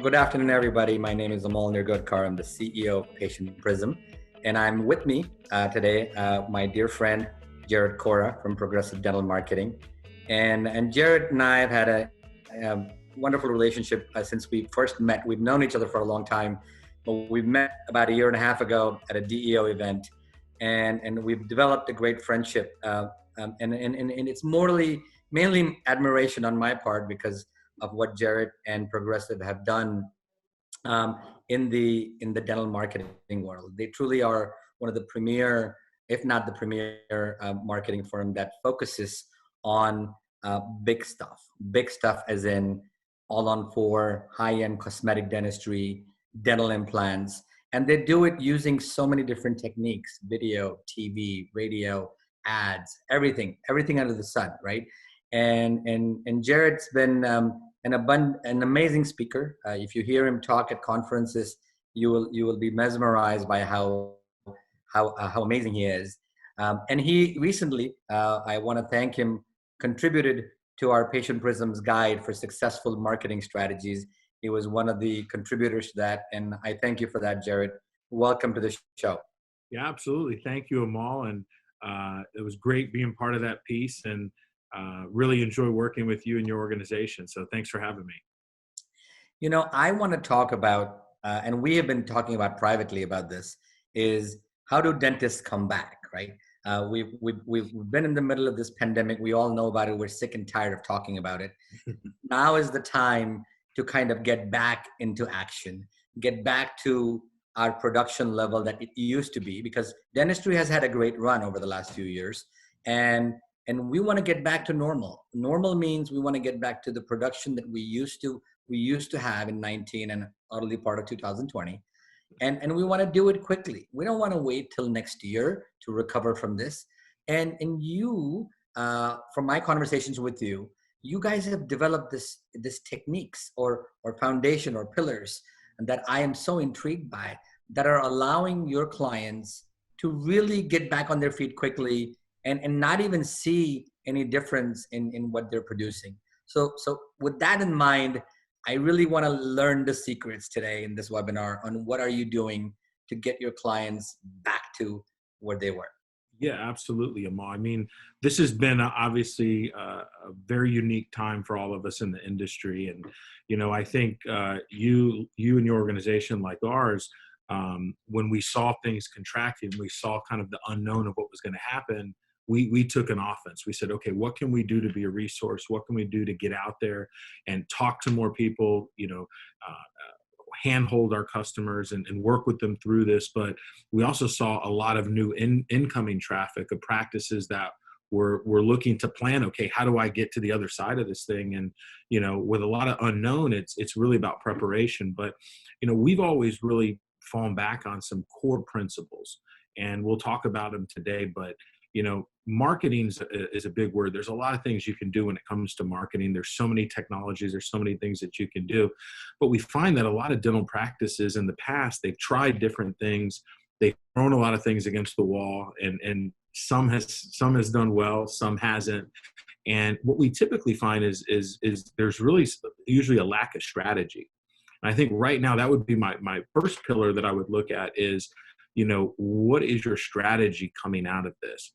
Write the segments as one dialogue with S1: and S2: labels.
S1: good afternoon, everybody. My name is Amal Nirgodkar. I'm the CEO of Patient Prism. And I'm with me today, my dear friend, Jared Cora from Progressive Dental Marketing. And Jared and I have had a wonderful relationship since we first met. We've known each other for a long time, but we met about a year and a half ago at a DEO event. And we've developed a great friendship. And it's mainly admiration on my part because of what Jared and Progressive have done in the dental marketing world. They truly are one of the premier, if not the premier, marketing firm that focuses on big stuff, as in all on four, high-end cosmetic dentistry, dental implants, and they do it using so many different techniques: video, TV, radio, ads, everything under the sun, right? And Jared's been an amazing speaker. If you hear him talk at conferences, you will be mesmerized by how amazing he is. And he recently, I want to thank him, contributed to our Patient Prism's Guide for Successful Marketing Strategies. He was one of the contributors to that, and I thank you for that, Jared. Welcome to the show.
S2: Yeah, absolutely. Thank you, Amal. And it was great being part of that piece, and really enjoy working with you and your organization. So thanks for having me.
S1: You know, I want to talk about, and we have been talking about privately about this, is how do dentists come back, right? We've been in the middle of this pandemic. We all know about it. We're sick and tired of talking about it. Now is the time to kind of get back into action, get back to our production level that it used to be, because dentistry has had a great run over the last few years. And we want to get back to normal. Normal means we want to get back to the production that we used to have in 19 and early part of 2020. And we want to do it quickly. We don't want to wait till next year to recover from this. And you, from my conversations with you, you guys have developed this techniques or foundation or pillars that I am so intrigued by, that are allowing your clients to really get back on their feet quickly and not even see any difference in what they're producing. So with that in mind, I really want to learn the secrets today in this webinar on what are you doing to get your clients back to where they were.
S2: Yeah, absolutely, Amal. I mean, this has been obviously a very unique time for all of us in the industry. And, you know, I think you and your organization like ours, when we saw things contracting, we saw kind of the unknown of what was going to happen. We took an offense. We said, okay, what can we do to be a resource? What can we do to get out there and talk to more people, handhold our customers and work with them through this? But we also saw a lot of new incoming traffic of practices that were looking to plan, okay, how do I get to the other side of this thing? And, you know, with a lot of unknown, it's really about preparation. But, you know, we've always really fallen back on some core principles, and we'll talk about them today. But you know, marketing is a big word. There's a lot of things you can do when it comes to marketing. There's so many technologies, there's so many things that you can do. But we find that a lot of dental practices in the past, they've tried different things. They've thrown a lot of things against the wall, and some has done well, some hasn't. And what we typically find is there's really usually a lack of strategy. And I think right now that would be my first pillar that I would look at is, you know, what is your strategy coming out of this?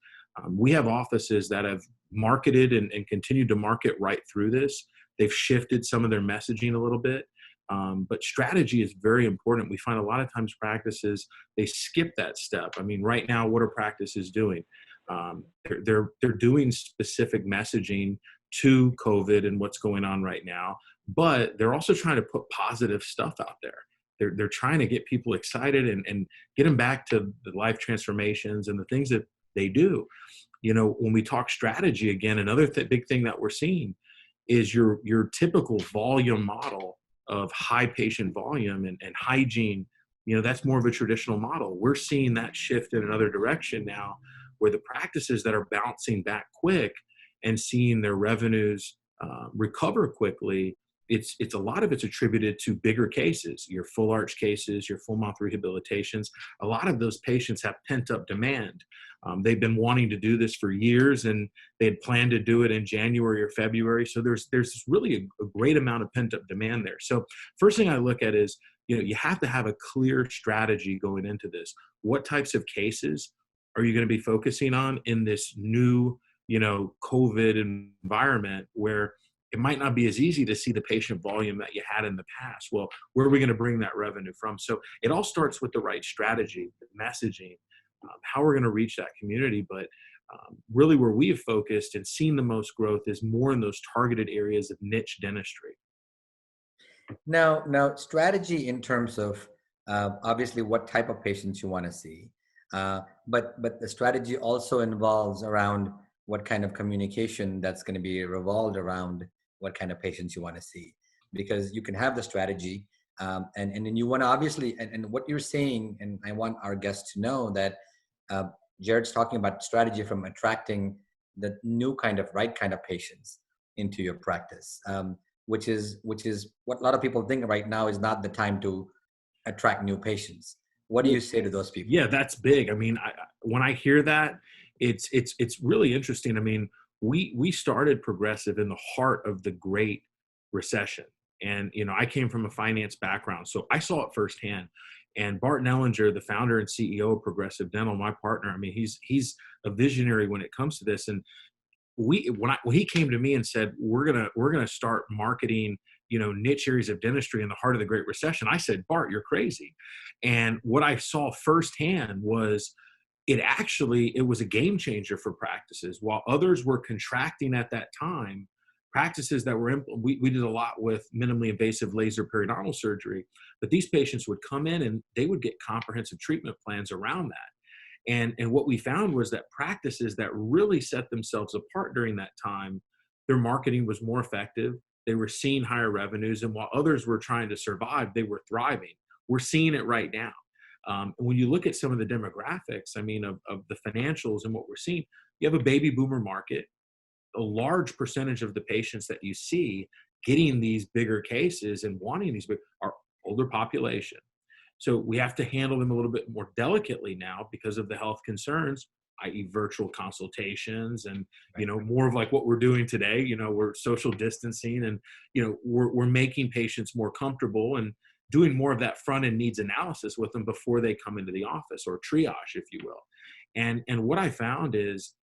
S2: We have offices that have marketed and continued to market right through this. They've shifted some of their messaging a little bit, but strategy is very important. We find a lot of times practices, they skip that step. I mean, right now, what are practices doing? They're doing specific messaging to COVID and what's going on right now, but they're also trying to put positive stuff out there. They're trying to get people excited and get them back to the life transformations and the things that they do. You know, when we talk strategy again, another big thing that we're seeing is your typical volume model of high patient volume and hygiene. You know, that's more of a traditional model. We're seeing that shift in another direction now, where the practices that are bouncing back quick and seeing their revenues recover quickly, it's a lot of it's attributed to bigger cases, your full arch cases, your full mouth rehabilitations. A lot of those patients have pent up demand. They've been wanting to do this for years, and they had planned to do it in January or February. So there's really a great amount of pent up demand there. So first thing I look at is, you have to have a clear strategy going into this. What types of cases are you going to be focusing on in this new, COVID environment where it might not be as easy to see the patient volume that you had in the past? Well, where are we going to bring that revenue from? So it all starts with the right strategy, the messaging, how we're going to reach that community. But really where we have focused and seen the most growth is more in those targeted areas of niche dentistry.
S1: Now, strategy in terms of obviously what type of patients you want to see, but the strategy also involves around what kind of communication that's going to be revolved around what kind of patients you want to see, because you can have the strategy, and then you want to obviously, and what you're saying, and I want our guests to know that uh, Jared's talking about strategy from attracting the new kind of right kind of patients into your practice. Which is what a lot of people think right now is not the time to attract new patients. What do you say to those people?
S2: Yeah, that's big. I mean, when I hear that, it's really interesting. I mean, we started Progressive in the heart of the Great Recession, and I came from a finance background, so I saw it firsthand. And Bart Nellinger, the founder and CEO of Progressive Dental, my partner, I mean, he's a visionary when it comes to this. And when he came to me and said we're gonna start marketing niche areas of dentistry in the heart of the Great Recession, I said, Bart, you're crazy. And what I saw firsthand was it was a game changer for practices. While others were contracting at that time, practices that were we did a lot with minimally invasive laser periodontal surgery, but these patients would come in and they would get comprehensive treatment plans around that. And what we found was that practices that really set themselves apart during that time, their marketing was more effective. They were seeing higher revenues. And while others were trying to survive, they were thriving. We're seeing it right now. When you look at some of the demographics, I mean, of the financials and what we're seeing, you have a baby boomer market. A large percentage of the patients that you see getting these bigger cases and wanting these big are older population. So we have to handle them a little bit more delicately now because of the health concerns, i.e. virtual consultations and, more of like what we're doing today. We're social distancing and, we're making patients more comfortable and doing more of that front end needs analysis with them before they come into the office, or triage, if you will. And what I found is,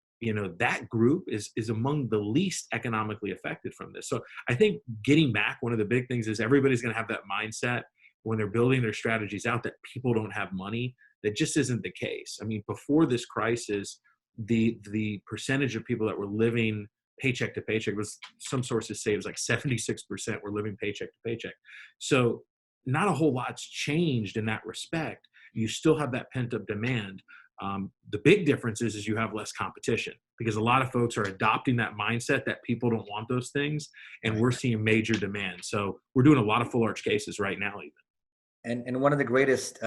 S2: that group is among the least economically affected from this. So I think getting back, one of the big things is everybody's going to have that mindset when they're building their strategies out that people don't have money. That just isn't the case. I mean, before this crisis, the percentage of people that were living paycheck to paycheck was, some sources say it was like 76% were living paycheck to paycheck. So not a whole lot's changed in that respect. You still have that pent up demand. The big difference is you have less competition, because a lot of folks are adopting that mindset that people don't want those things, and we're seeing major demand. So we're doing a lot of full arch cases right now even.
S1: And one of the greatest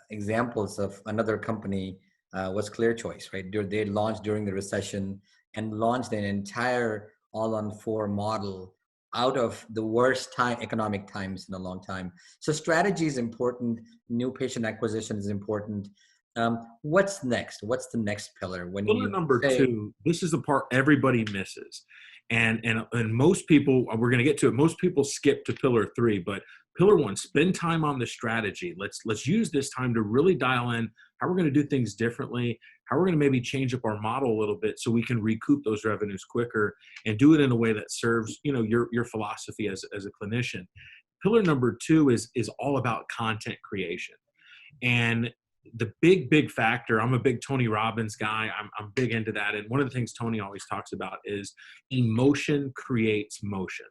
S1: examples of another company was Clear Choice, right? They launched during the recession and launched an entire all-on-4 model out of the worst economic times in a long time. So strategy is important. New patient acquisition is important. What's next? What's the next pillar? When
S2: Pillar
S1: you
S2: number
S1: say,
S2: 2, this is the part everybody misses. And most people, we're going to get to it, most people skip to pillar 3, but pillar 1, spend time on the strategy. Let's use this time to really dial in how we're going to do things differently, how we're going to maybe change up our model a little bit so we can recoup those revenues quicker and do it in a way that serves, your philosophy as a clinician. Pillar number 2 is all about content creation. And the big factor, I'm a big Tony Robbins guy. I'm big into that. And one of the things Tony always talks about is emotion creates motion.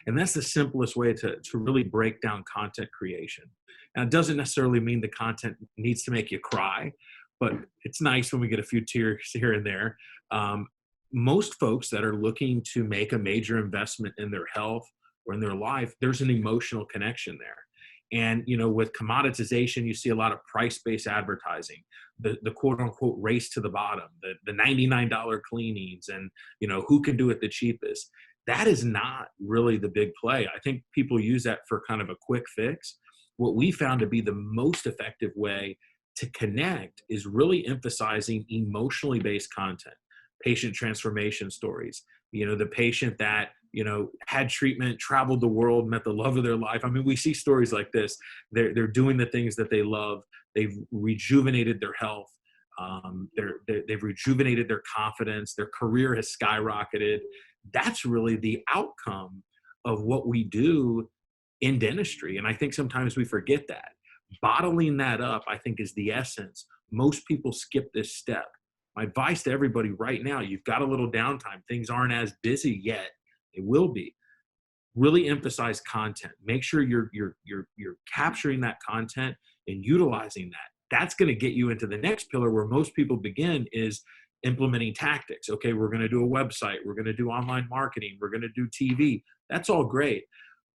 S2: And that's the simplest way to really break down content creation. Now, it doesn't necessarily mean the content needs to make you cry, but it's nice when we get a few tears here and there. Most folks that are looking to make a major investment in their health or in their life, there's an emotional connection there. And, with commoditization, you see a lot of price-based advertising, the quote unquote race to the bottom, the $99 cleanings, and, who can do it the cheapest. That is not really the big play. I think people use that for kind of a quick fix. What we found to be the most effective way to connect is really emphasizing emotionally based content, patient transformation stories. The patient that, had treatment, traveled the world, met the love of their life. I mean, we see stories like this. They're doing the things that they love. They've rejuvenated their health. They've rejuvenated their confidence. Their career has skyrocketed. That's really the outcome of what we do in dentistry. And I think sometimes we forget that. Bottling that up, I think, is the essence. Most people skip this step. My advice to everybody right now, you've got a little downtime. Things aren't as busy yet. They will be. Really emphasize content. Make sure you're capturing that content and utilizing that. That's going to get you into the next pillar where most people begin, is implementing tactics. Okay, we're going to do a website. We're going to do online marketing. We're going to do TV. That's all great.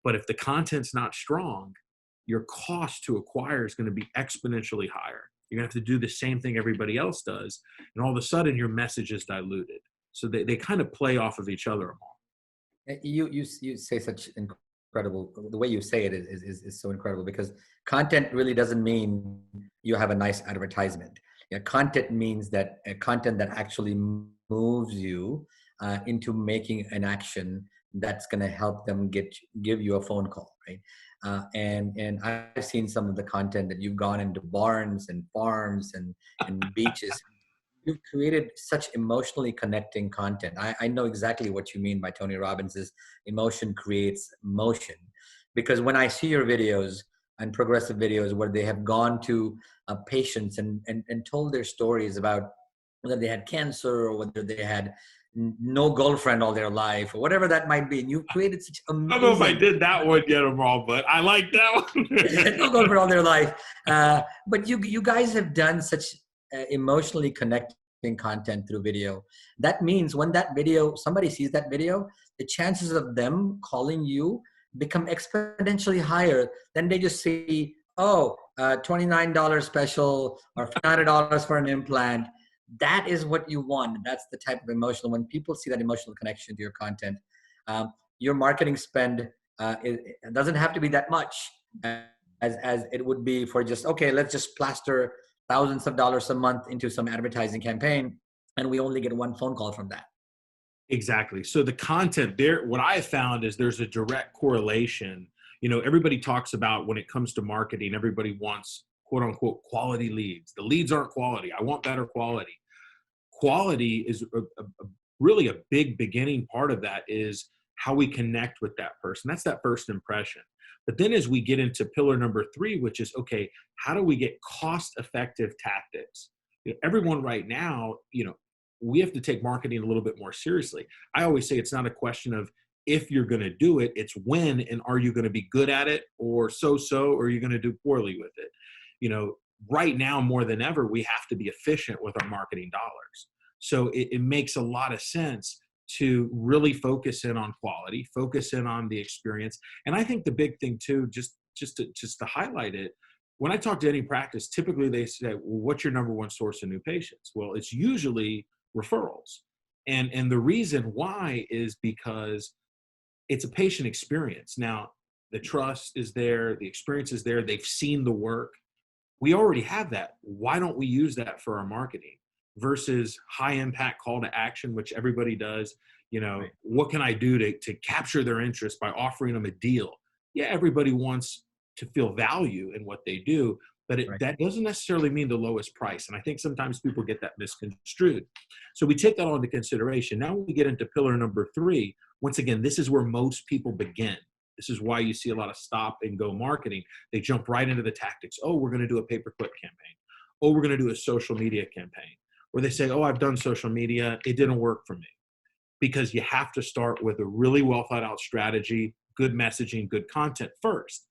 S2: But if the content's not strong, your cost to acquire is going to be exponentially higher. You're going to have to do the same thing everybody else does. And all of a sudden, your message is diluted. So they kind of play off of each other.
S1: You say such incredible, the way you say it is so incredible, because content really doesn't mean you have a nice advertisement. Content means that content that actually moves you into making an action that's going to help them give you a phone call, right? And I've seen some of the content that you've gone into barns and farms and beaches. You've created such emotionally connecting content. I know exactly what you mean by Tony Robbins' emotion creates motion. Because when I see your videos and progressive videos where they have gone to patients and told their stories about whether they had cancer or whether they had no girlfriend all their life or whatever that might be, and you've created such amazing.
S2: I don't know if I did that one yet, Amal, but I like that one.
S1: No girlfriend all their life, but you guys have done such emotionally connecting content through video. That means when that video, somebody sees that video, the chances of them calling you become exponentially higher than they just see, $29 special or $500 for an implant. That is what you want. That's the type of emotional, when people see that emotional connection to your content, your marketing spend, it doesn't have to be that much as it would be for just, okay, let's just plaster thousands of dollars a month into some advertising campaign, and we only get one phone call from that.
S2: Exactly. So the content there, what I have found is there's a direct correlation. Everybody talks about, when it comes to marketing, everybody wants quote unquote quality leads. The leads aren't quality. I want better quality. Quality is really a big beginning part of that, is how we connect with that person. That's that first impression. But then as we get into pillar number 3, which is, okay, how do we get cost-effective tactics? Everyone right now, we have to take marketing a little bit more seriously. I always say it's not a question of if you're going to do it, it's when, and are you going to be good at it, or so-so, or are you going to do poorly with it? Right now more than ever, we have to be efficient with our marketing dollars. So it makes a lot of sense to really focus in on quality, focus in on the experience. And I think the big thing too, just to highlight it, when I talk to any practice, typically they say, well, what's your number one source of new patients? Well, it's usually referrals. And the reason why is because it's a patient experience. Now, the trust is there, the experience is there, they've seen the work. We already have that. Why don't we use that for our marketing? Versus high impact call to action, which everybody does. Right. What can I do to capture their interest by offering them a deal? Yeah, everybody wants to feel value in what they do, but
S1: Right.
S2: that doesn't necessarily mean the lowest price. And I think sometimes people get that misconstrued. So we take that all into consideration. Now we get into pillar number 3. Once again, this is where most people begin. This is why you see a lot of stop and go marketing. They jump right into the tactics. Oh, we're going to do a pay-per-click campaign. Oh, we're going to do a social media campaign. Or they say, oh, I've done social media. It didn't work for me. Because you have to start with a really well thought out strategy, good messaging, good content first.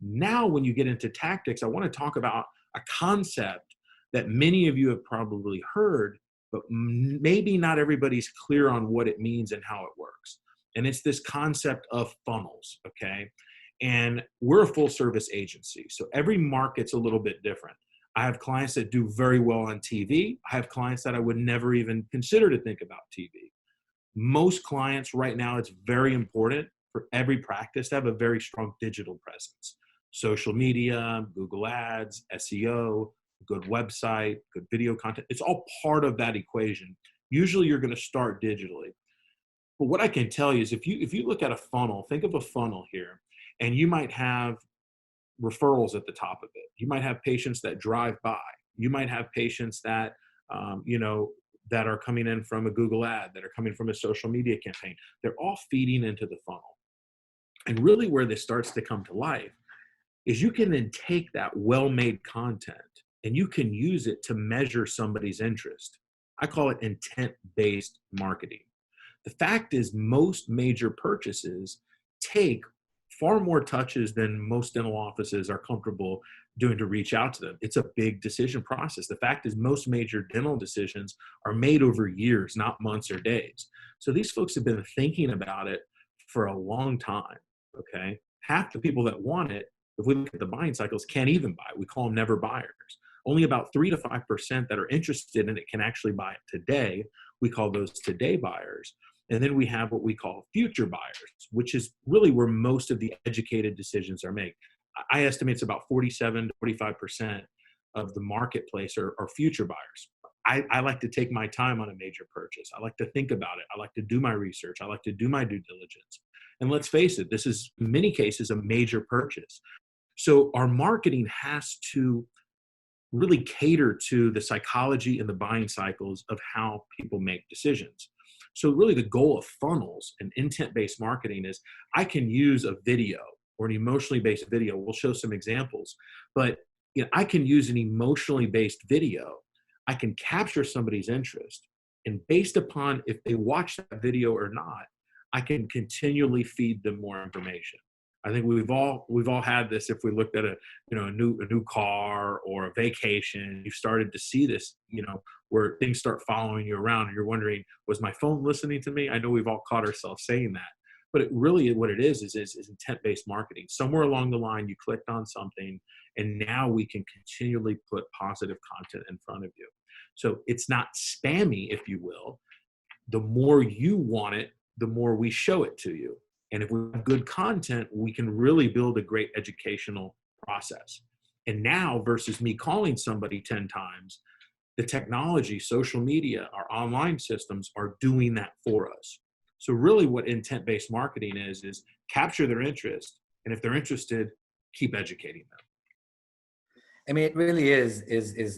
S2: Now, when you get into tactics, I want to talk about a concept that many of you have probably heard, but maybe not everybody's clear on what it means and how it works. And it's this concept of funnels, okay? And we're a full service agency. So every market's a little bit different. I have clients that do very well on TV. I have clients that I would never even consider to think about TV. Most clients right now, it's very important for every practice to have a very strong digital presence. Social media, Google Ads, SEO, good website, good video content. It's all part of that equation. Usually you're going to start digitally. But what I can tell you is if you look at a funnel, think of a funnel here, and you might have referrals at the top of it. You might have patients that drive by. You might have patients that, that are coming in from a Google ad, that are coming from a social media campaign. They're all feeding into the funnel. And really where this starts to come to life is you can then take that well-made content and you can use it to measure somebody's interest. I call it intent-based marketing. The fact is most major purchases take far more touches than most dental offices are comfortable doing to reach out to them. It's a big decision process. The fact is most major dental decisions are made over years, not months or days. So these folks have been thinking about it for a long time, okay? Half the people that want it, if we look at the buying cycles, can't even buy it. We call them never buyers. Only about 3 to 5% that are interested in it can actually buy it today. We call those today buyers. And then we have what we call future buyers, which is really where most of the educated decisions are made. I estimate it's about 47 to 45% of the marketplace are future buyers. I like to take my time on a major purchase. I like to think about it. I like to do my research. I like to do my due diligence. And let's face it, this is in many cases a major purchase. So our marketing has to really cater to the psychology and the buying cycles of how people make decisions. So really the goal of funnels and intent-based marketing is I can use a video or an emotionally based video. We'll show some examples, but I can use an emotionally based video. I can capture somebody's interest, and based upon if they watch that video or not, I can continually feed them more information. I think we've all had this. If we looked at a new car or a vacation, you've started to see this, where things start following you around and you're wondering, was my phone listening to me? I know we've all caught ourselves saying that, but it really, what it is intent-based marketing. Somewhere along the line, you clicked on something and now we can continually put positive content in front of you. So it's not spammy, if you will. The more you want it, the more we show it to you. And if we have good content, we can really build a great educational process. And now versus me calling somebody 10 times, the technology, social media, our online systems are doing that for us. So really what intent-based marketing is capture their interest. And if they're interested, keep educating them.
S1: I mean, it really is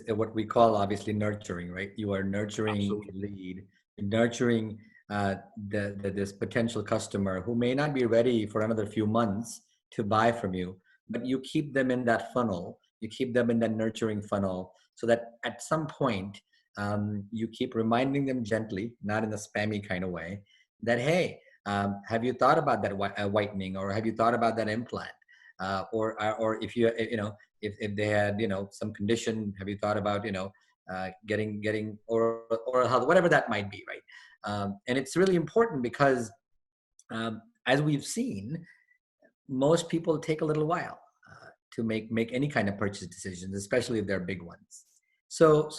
S1: what we call obviously nurturing, right? You are nurturing a
S2: Absolutely.
S1: lead, nurturing this potential customer who may not be ready for another few months to buy from you, but you keep them in that funnel, you keep them in that nurturing funnel, so that at some point you keep reminding them gently, not in a spammy kind of way, that hey, have you thought about that whitening, or have you thought about that implant, or if if they had some condition, have you thought about getting oral health, whatever that might be, right? And it's really important because as we've seen, most people take a little while to make any kind of purchase decisions, especially if they're big ones. So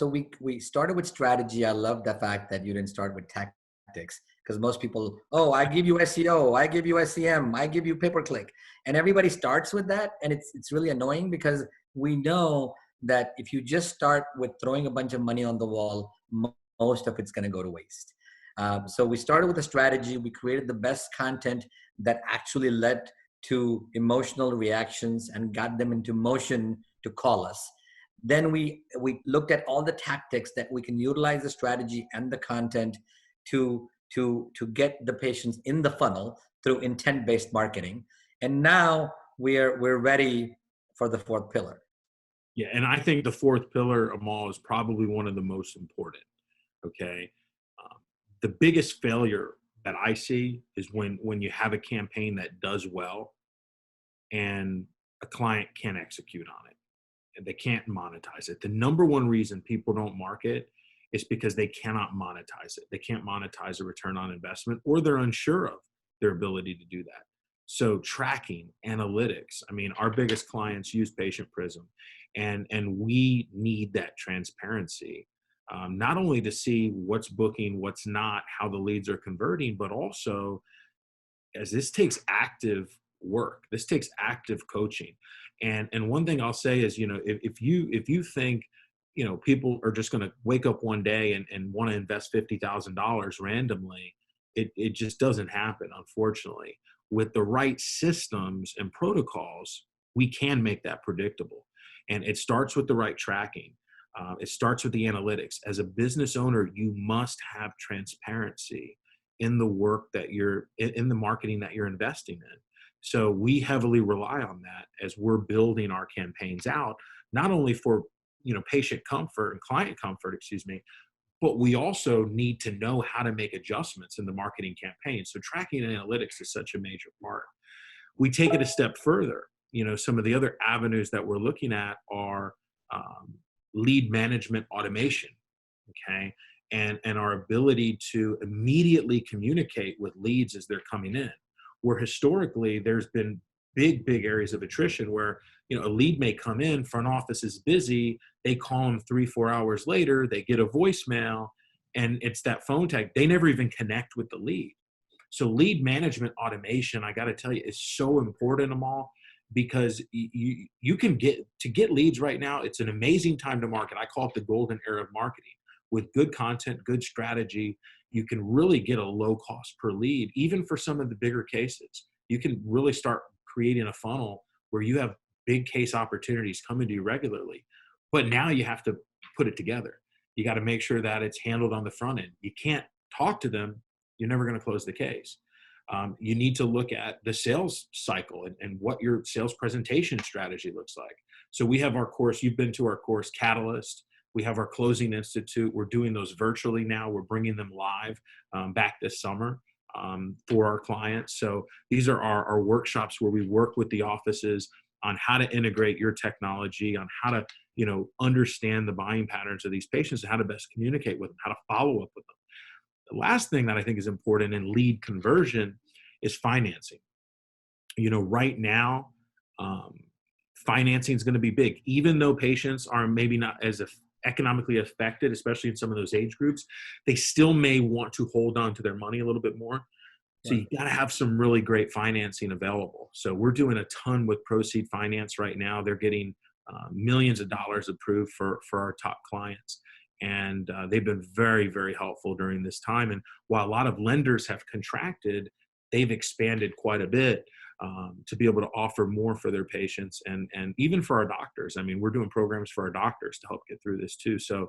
S1: we started with strategy. I love the fact that you didn't start with tactics, because most people, oh, I give you SEO, I give you SEM, I give you pay-per-click, and everybody starts with that, and it's really annoying because we know that if you just start with throwing a bunch of money on the wall, most of it's going to go to waste. So we started with a strategy. We created the best content that actually led to emotional reactions and got them into motion to call us. Then we looked at all the tactics that we can utilize the strategy and the content to get the patients in the funnel through intent-based marketing. And now we're ready for the fourth pillar.
S2: Yeah, and I think the fourth pillar, Amal, is probably one of the most important. Okay, the biggest failure that I see is when you have a campaign that does well and a client can't execute on it and they can't monetize it. The number one reason people don't market is because they cannot monetize it. They can't monetize a return on investment, or they're unsure of their ability to do that. So tracking, analytics, I mean, our biggest clients use Patient Prism, and we need that transparency not only to see what's booking, what's not, how the leads are converting, but also as this takes active work, this takes active coaching. And one thing I'll say is, if you think, people are just going to wake up one day and want to invest $50,000 randomly, it just doesn't happen, unfortunately. With the right systems and protocols, we can make that predictable. And it starts with the right tracking. It starts with the analytics. As a business owner, you must have transparency in the work that you're in the marketing that you're investing in. So we heavily rely on that as we're building our campaigns out, not only for patient comfort and client comfort, excuse me, but we also need to know how to make adjustments in the marketing campaign. So tracking and analytics is such a major part. We take it a step further. Some of the other avenues that we're looking at are um, lead management automation, okay, and our ability to immediately communicate with leads as they're coming in. Where historically there's been big areas of attrition where a lead may come in, front office is busy, they call them 3-4 hours later, they get a voicemail, and it's that phone tag. They never even connect with the lead. So lead management automation, I got to tell you, is so important, Amal, because you can get leads right now. It's an amazing time to market. I call it the golden era of marketing. With good content, good strategy, you can really get a low cost per lead. Even for some of the bigger cases, you can really start creating a funnel where you have big case opportunities coming to you regularly. But now you have to put it together. You got to make sure that it's handled on the front end. You can't talk to them. You're never going to close the case. You need to look at the sales cycle and what your sales presentation strategy looks like. So we have our course. You've been to our course, Catalyst. We have our Closing Institute. We're doing those virtually now. We're bringing them live back this summer for our clients. So these are our workshops where we work with the offices on how to integrate your technology, on how to understand the buying patterns of these patients and how to best communicate with them, how to follow up with them. The last thing that I think is important in lead conversion is financing. Right now, financing is going to be big, even though patients are maybe not as economically affected, especially in some of those age groups. They still may want to hold on to their money a little bit more. So you got to have some really great financing available. So we're doing a ton with Proceed Finance right now. They're getting millions of dollars approved for our top clients. And they've been very, very helpful during this time. And while a lot of lenders have contracted, they've expanded quite a bit to be able to offer more for their patients and even for our doctors. I mean, we're doing programs for our doctors to help get through this too. So,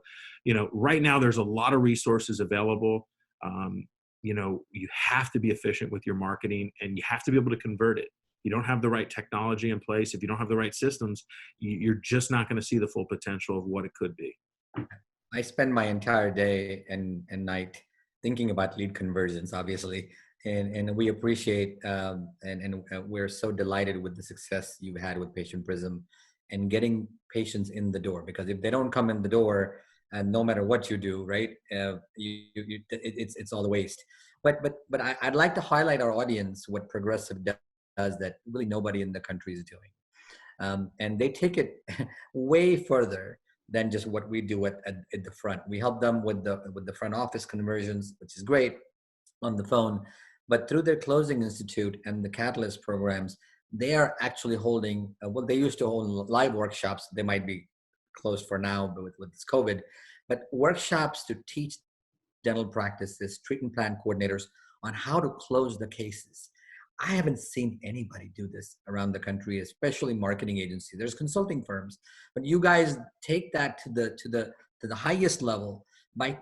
S2: right now there's a lot of resources available. You have to be efficient with your marketing and you have to be able to convert it. You don't have the right technology in place. If you don't have the right systems, you're just not going to see the full potential of what it could be.
S1: I spend my entire day and night thinking about lead conversions, obviously, and we appreciate and we're so delighted with the success you've had with Patient Prism and getting patients in the door. Because if they don't come in the door, and no matter what you do, right, it's all a waste. But I'd like to highlight our audience what Progressive does that really nobody in the country is doing, and they take it way further than just what we do at the front. We help them with the front office conversions, which is great on the phone, but through their Closing Institute and the Catalyst programs, they are actually holding, well, they used to hold live workshops. They might be closed for now, but with this COVID, but workshops to teach dental practices, treatment plan coordinators on how to close the cases. I haven't seen anybody do this around the country, especially marketing agencies. There's consulting firms, but you guys take that to the highest level by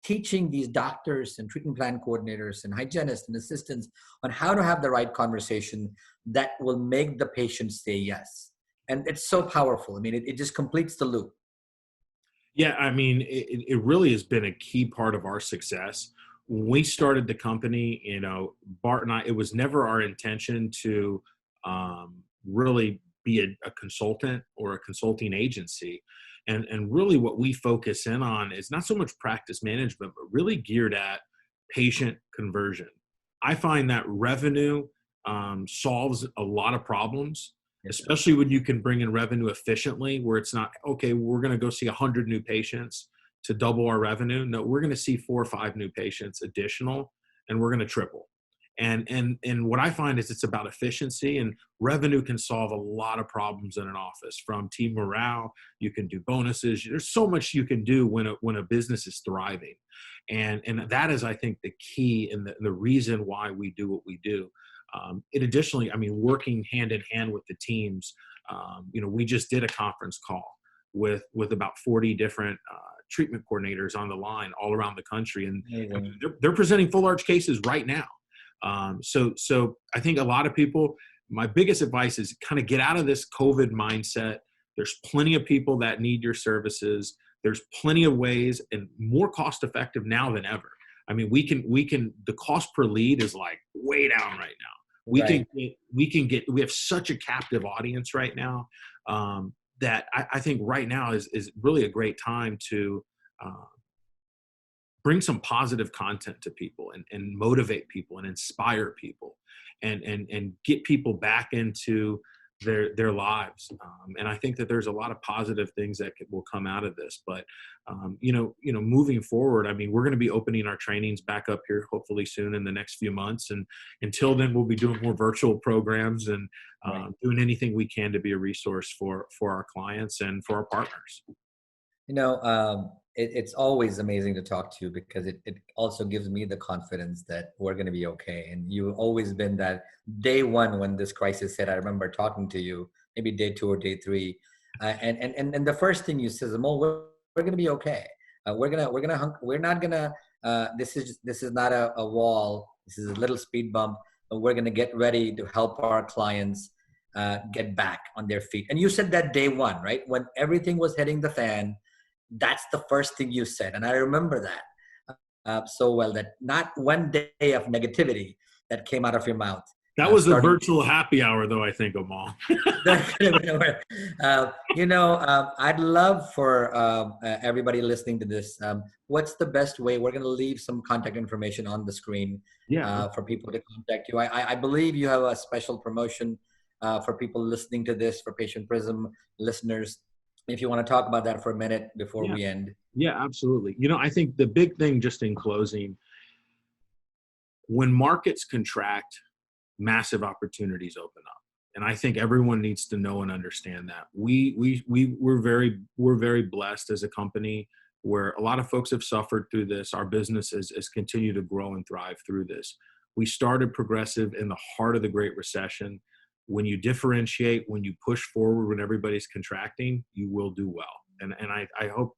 S1: teaching these doctors and treatment plan coordinators and hygienists and assistants on how to have the right conversation that will make the patient say yes. And it's so powerful. I mean, it just completes the loop.
S2: Yeah, I mean, it really has been a key part of our success. When we started the company, Bart and I, it was never our intention to really be a consultant or a consulting agency. And really what we focus in on is not so much practice management, but really geared at patient conversion. I find that revenue solves a lot of problems, especially when you can bring in revenue efficiently, where it's not, okay, we're going to go see 100 new patients. to double our revenue. No, we're going to see 4 or 5 new patients additional, and we're going to triple. And what I find is it's about efficiency, and revenue can solve a lot of problems in an office, from team morale. You can do bonuses. There's so much you can do when a business is thriving. And that is, I think, the key and the reason why we do what we do. It additionally, I mean, working hand in hand with the teams, we just did a conference call with about 40 different treatment coordinators on the line all around the country. And I mean, they're presenting full arch cases right now. So I think a lot of people, my biggest advice is kind of get out of this COVID mindset. There's plenty of people that need your services. There's plenty of ways, and more cost effective now than ever. I mean, the cost per lead is like way down right now. We have such a captive audience right now, that I think right now is really a great time to, bring some positive content to people and motivate people and inspire people and get people back into their lives. And I think that there's a lot of positive things that will come out of this. But, moving forward, I mean, we're going to be opening our trainings back up here hopefully soon in the next few months. And until then, we'll be doing more virtual programs and doing anything we can to be a resource for our clients and for our partners.
S1: It's always amazing to talk to you, because it also gives me the confidence that we're going to be okay. And you've always been that. Day one when this crisis hit, I remember talking to you, maybe day 2 or day 3, and the first thing you said, "Mo, we're going to be okay. We're not gonna. This is not a wall. This is a little speed bump. But we're going to get ready to help our clients get back on their feet." And you said that day one, right? When everything was hitting the fan, that's the first thing you said. And I remember that so well, that not one day of negativity that came out of your mouth.
S2: That was a virtual happy hour, though, I think, Amal.
S1: I'd love for everybody listening to this. What's the best way? We're going to leave some contact information on the screen for people to contact you. I believe you have a special promotion for people listening to this, for Patient Prism listeners. If you want to talk about that for a minute before we end.
S2: Yeah, absolutely. I think the big thing, just in closing, when markets contract, massive opportunities open up. And I think everyone needs to know and understand that. We're very blessed as a company, where a lot of folks have suffered through this. Our business has continued to grow and thrive through this. We started Progressive in the heart of the Great Recession. When you differentiate, when you push forward, when everybody's contracting, you will do well. And I hope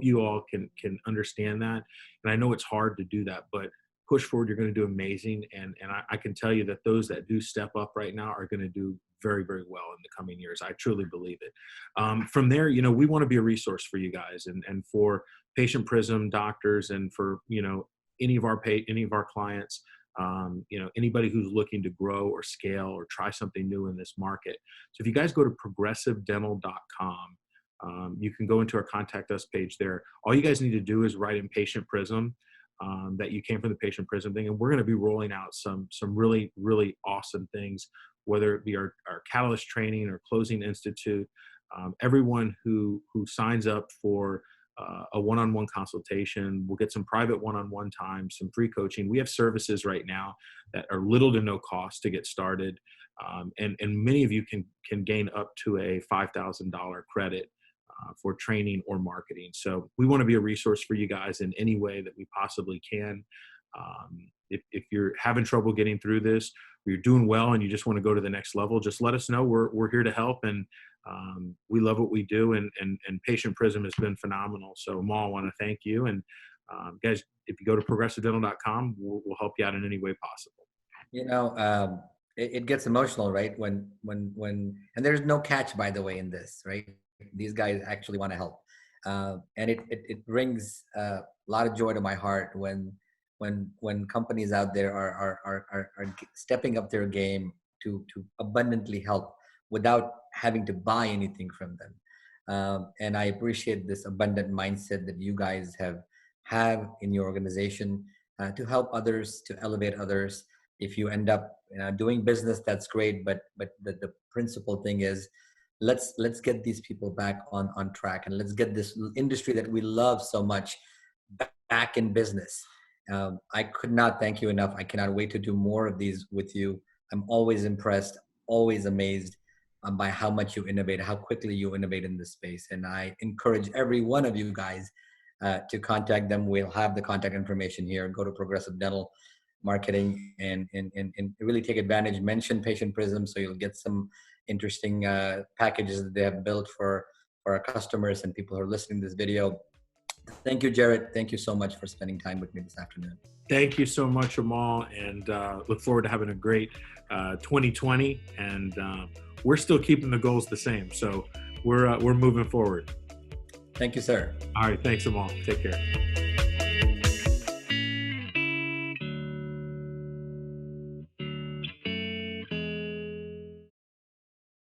S2: you all can understand that. And I know it's hard to do that, but push forward, you're going to do amazing. And I can tell you that those that do step up right now are going to do very, very well in the coming years. I truly believe it. From there, we want to be a resource for you guys and for Patient Prism doctors, and for, any of our clients. Anybody who's looking to grow or scale or try something new in this market. So if you guys go to progressivedental.com, you can go into our contact us page there. All you guys need to do is write in Patient Prism, that you came from the Patient Prism thing. And we're going to be rolling out some really, really awesome things, whether it be our Catalyst training or Closing Institute. Everyone who signs up for a one-on-one consultation, we'll get some private one-on-one time, some free coaching. We have services right now that are little to no cost to get started. And many of you can gain up to a $5,000 credit for training or marketing. So we want to be a resource for you guys in any way that we possibly can. If you're having trouble getting through this, or you're doing well and you just want to go to the next level, just let us know. We're here to help, and we love what we do. And Patient Prism has been phenomenal. So Mal, I want to thank you. And guys, if you go to progressivedental.com, we'll help you out in any way possible.
S1: It gets emotional, right? When and there's no catch, by the way, in this, right? These guys actually want to help, and it brings a lot of joy to my heart when companies out there are stepping up their game to abundantly help without having to buy anything from them. And I appreciate this abundant mindset that you guys have in your organization to help others, to elevate others. If you end up doing business, that's great, but the principal thing is, let's get these people back on track, and let's get this industry that we love so much back in business. I could not thank you enough. I cannot wait to do more of these with you. I'm always impressed, always amazed by how much you innovate, how quickly you innovate in this space. And I encourage every one of you guys to contact them. We'll have the contact information here. Go to Progressive Dental Marketing and really take advantage. Mention Patient Prism so you'll get some interesting packages that they have built for our customers and people who are listening to this video. Thank you, Jared. Thank you so much for spending time with me this afternoon.
S2: Thank you so much, Amal, and look forward to having a great 2020. And we're still keeping the goals the same, so we're moving forward.
S1: Thank you, sir.
S2: All right, thanks, Amal. Take care.